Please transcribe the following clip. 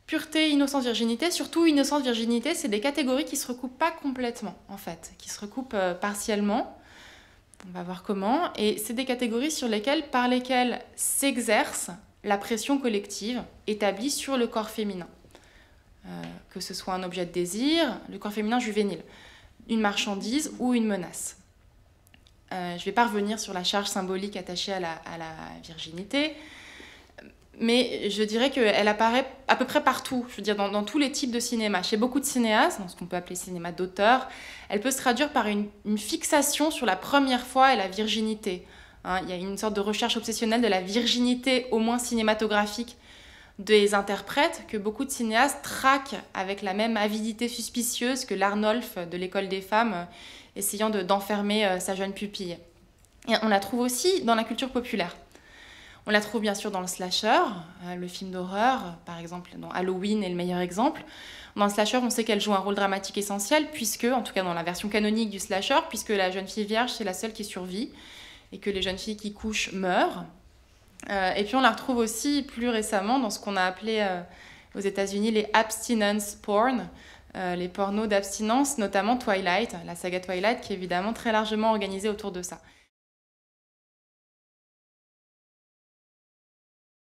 Pureté, innocence, virginité. Surtout, innocence, virginité, c'est des catégories qui se recoupent pas complètement, en fait, qui se recoupent partiellement. On va voir comment. Et c'est des catégories par lesquelles s'exerce la pression collective établie sur le corps féminin. Que ce soit un objet de désir, le corps féminin juvénile, une marchandise ou une menace. Je ne vais pas revenir sur la charge symbolique attachée à la virginité, mais je dirais qu'elle apparaît à peu près partout, je veux dire dans tous les types de cinéma. Chez beaucoup de cinéastes, dans ce qu'on peut appeler cinéma d'auteur, elle peut se traduire par une fixation sur la première fois et la virginité. Il y a une sorte de recherche obsessionnelle de la virginité, au moins cinématographique, des interprètes que beaucoup de cinéastes traquent avec la même avidité suspicieuse que l'Arnolf de l'école des femmes, essayant d'enfermer sa jeune pupille. Et on la trouve aussi dans la culture populaire. On la trouve bien sûr dans le slasher, le film d'horreur, par exemple dans Halloween est le meilleur exemple. Dans le slasher, on sait qu'elle joue un rôle dramatique essentiel, puisque, en tout cas dans la version canonique du slasher, puisque la jeune fille vierge, c'est la seule qui survit, et que les jeunes filles qui couchent meurent. Et puis on la retrouve aussi plus récemment dans ce qu'on a appelé aux États-Unis les abstinence porn, les pornos d'abstinence, notamment Twilight, la saga Twilight, qui est évidemment très largement organisée autour de ça.